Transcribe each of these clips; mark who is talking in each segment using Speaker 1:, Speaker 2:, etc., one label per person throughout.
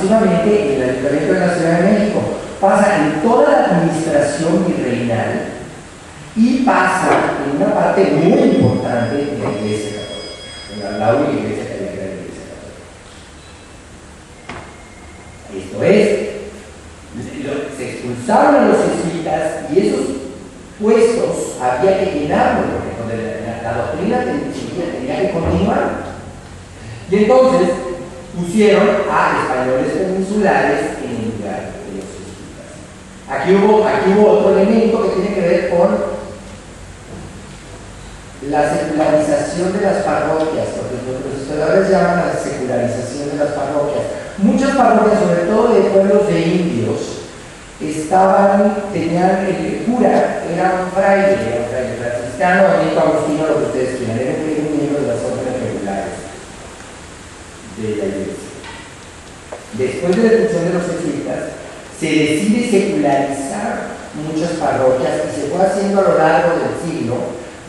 Speaker 1: exclusivamente en el Ayuntamiento de la Ciudad de México, pasa en toda la administración virreinal y pasa en una parte muy importante de la Iglesia Católica, la única iglesia que había, que era la Iglesia Católica. Esto es, se expulsaron a los jesuitas y esos puestos había que llenarlos, porque la doctrina tenía que continuar. Y entonces pusieron a españoles peninsulares en el lugar de los jesuitas. Aquí hubo otro elemento que tiene que ver con la secularización de las parroquias, porque los historiadores llaman la secularización de las parroquias. Muchas parroquias, sobre todo de pueblos de indios, tenían el cura, era un fraile franciscano, Benito Agustino, lo que ustedes quieran, era un miembro de las órdenes regulares de la iglesia. Después de la expulsión de los jesuitas, se decide secularizar muchas parroquias y se fue haciendo a lo largo del siglo,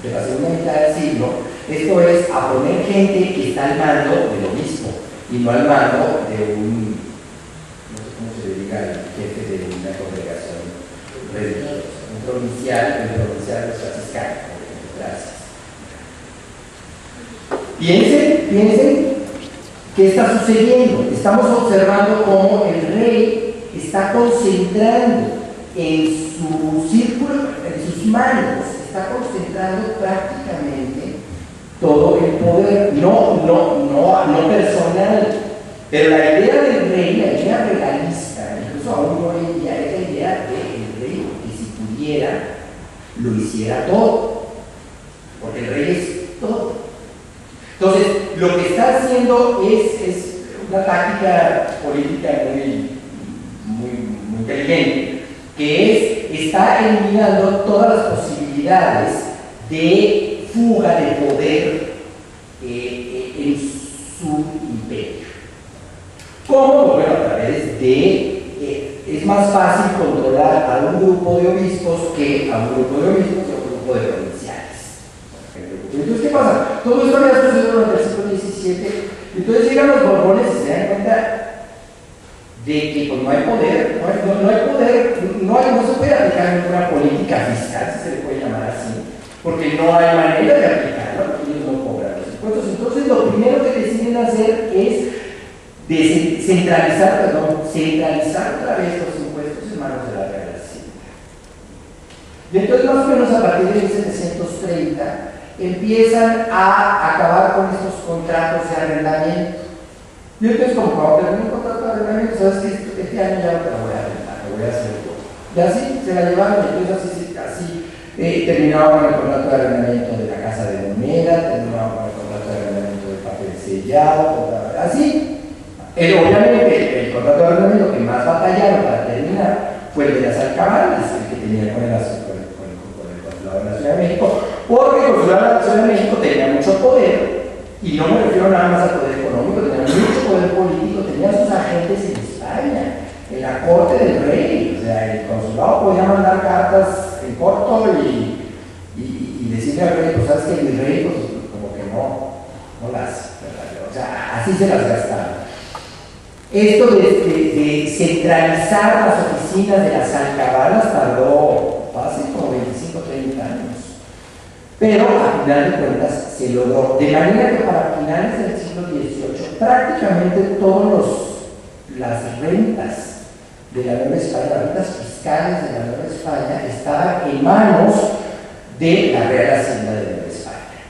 Speaker 1: de la segunda mitad del siglo, esto es, a poner gente que está al mando del obispo y no al mando de un, no sé cómo se le diga, el jefe de una congregación religiosa, el provincial de los franciscanos, por ejemplo. Gracias. Piensen qué está sucediendo. Estamos observando cómo el rey está concentrando en su círculo, en sus manos, está concentrando prácticamente todo el poder, no personal, pero la idea del rey, la idea regalista, incluso aún hoy en día, es la idea del rey que si pudiera, lo hiciera todo, porque el rey es todo. Entonces, lo que está haciendo es una táctica política muy inteligente, que está eliminando todas las posibilidades de fuga de poder en su imperio. ¿Cómo? Bueno, a través de... es más fácil controlar a un grupo de obispos que a un grupo de obispos y a un grupo de provinciales. Entonces, ¿qué pasa? Todo esto había sucedido durante el siglo XVII. Entonces llegan los Borbones y se dan cuenta de que pues, no hay poder, no se puede aplicar ninguna política fiscal, si se le puede llamar así, porque no hay manera de aplicarlo, porque ellos no cobran los impuestos. Entonces lo primero que deciden hacer es centralizar otra vez los impuestos en manos de la Real Hacienda. Y entonces más o menos a partir de 1730 empiezan a acabar con estos contratos de arrendamiento. Y entonces como cuando termina un contrato de arrendamiento, sabes que este año ya no te lo voy a arrendar, lo voy a hacer yo. Y así se la llevaron, entonces así terminaban con el contrato de arrendamiento de la casa de moneda, terminaban con el contrato de arrendamiento del papel sellado, así. Obviamente el contrato de arrendamiento que más batallaron para terminar fue el de las alcabalas, el que tenía con el consulado de la Ciudad de México, porque el consulado de la Ciudad de México tenía mucho poder, y no me refiero nada más al poder económico, tenía mucho poder político, tenía sus agentes en España, en la corte del rey. O sea, el consulado podía mandar cartas en corto y decirle al rey, pues sabes que el rey pues, como que no las, ¿verdad? O sea, así se las gastaron. Esto de centralizar las oficinas de las alcabalas tardó hace como 25 o 30 años. Pero a final de cuentas se logró. De manera que para finales del siglo XVIII prácticamente todas las rentas de la Nueva España, las rentas fiscales de la Nueva España estaban en manos de la Real Hacienda de Nueva España.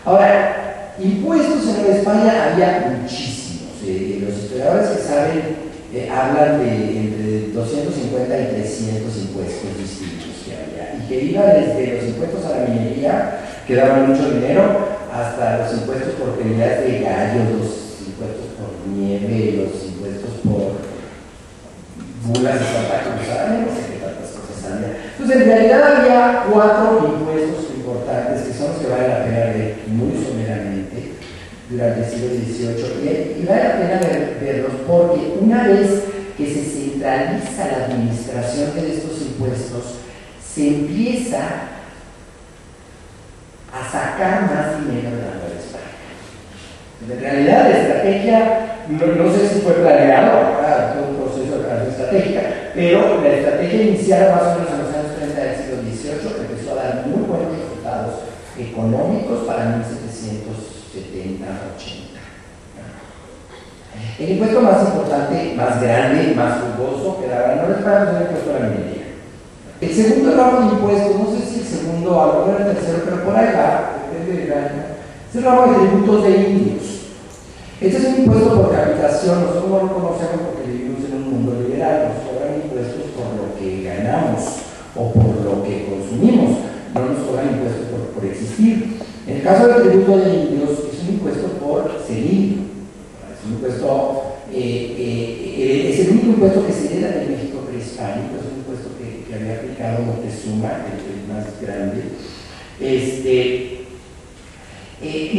Speaker 1: Ahora, impuestos en Nueva España había muchísimos. Los historiadores que saben hablan de entre 250 y 300 impuestos distintos que había, y que iba desde los impuestos a la minería, que daban mucho dinero, hasta los impuestos por peleas de gallos, los impuestos por nieve, los impuestos por bulas de Santa Cruz, no sé qué tantas cosas había. Entonces, en realidad había 4 impuestos importantes que son los que vale la pena ver muy someramente durante el siglo XVIII, y vale la pena verlos porque una vez que se centraliza la administración de estos impuestos, se empieza a sacar más dinero de la Nueva España. En realidad, la estrategia no sé si fue planeado, todo un proceso de transición estratégica, pero la estrategia inicial más o menos en los años 30 del siglo XVIII que empezó a dar muy buenos resultados económicos para 1770-80. El impuesto más importante, más grande, más jugoso que daba no les pagamos el impuesto a la minería. El segundo ramo de impuestos, no sé si el segundo, a lo mejor el tercero, pero por ahí va, depende del año, es el ramo de tributos de indios. Este es un impuesto por capitación, nosotros no lo conocemos porque vivimos en un mundo liberal, nos cobran impuestos por lo que ganamos o por lo que consumimos, no nos cobran impuestos por existir. En el caso del tributo de indios, es un impuesto por ser indio. Es un impuesto, es el único impuesto que se hereda del México prehispánico, es un impuesto que había aplicado Moctezuma, el más grande.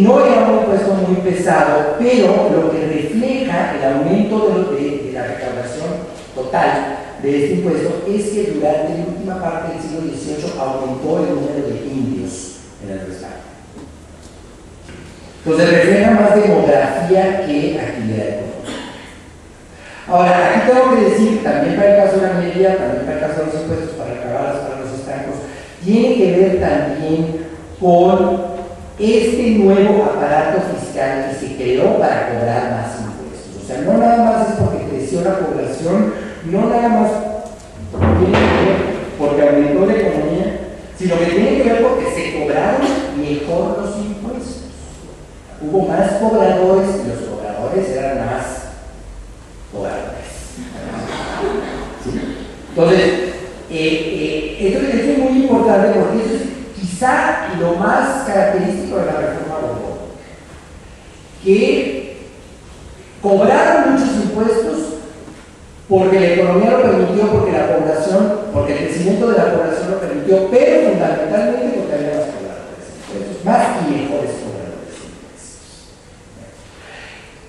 Speaker 1: No era un impuesto muy pesado, pero lo que refleja el aumento de la recaudación total de este impuesto es que durante la última parte del siglo XVIII aumentó el número de indios en el estado. Entonces refleja más demografía que actividad económica. Ahora, aquí tengo que decir, también para el caso de la minería, también para el caso de los impuestos, para recabar para los estancos, tiene que ver también con este nuevo aparato fiscal que se creó para cobrar más impuestos. O sea, no nada más es porque creció la población, no nada más tiene que ver porque aumentó la economía, sino que tiene que ver porque se cobraron mejor los impuestos. Hubo más cobradores y los cobradores eran más cobradores. ¿Sí? Entonces, esto es muy importante porque eso es quizá lo más característico de la reforma borbónica, que cobraron muchos impuestos porque la economía lo permitió, porque la población, porque el crecimiento de la población lo permitió, pero fundamentalmente porque había más cobradores de impuestos, más y mejores cobradores de impuestos.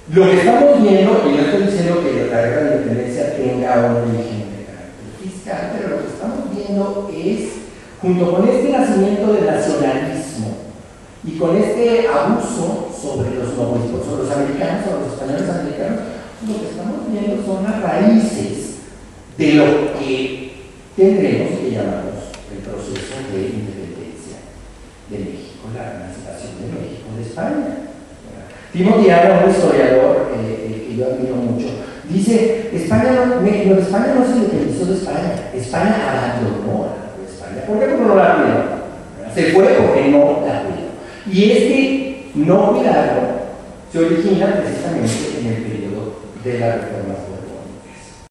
Speaker 1: Lo que estamos viendo, y no estoy diciendo que la guerra de independencia tenga un origen de carácter fiscal, pero lo que estamos viendo es, junto con este nacimiento del nacionalismo y con este abuso sobre los nobles, sobre los americanos, sobre los españoles americanos, lo que estamos viendo son las raíces de lo que tendremos que llamamos el proceso de independencia de México, la emancipación de México de España. Timothy Arnold, un historiador que yo admiro mucho, dice: España no se independizó de España, España abandonó a España. ¿Por qué no la cuidó? Se fue porque no la cuidó. Y este no cuidarlo se origina precisamente en el periodo de la reforma.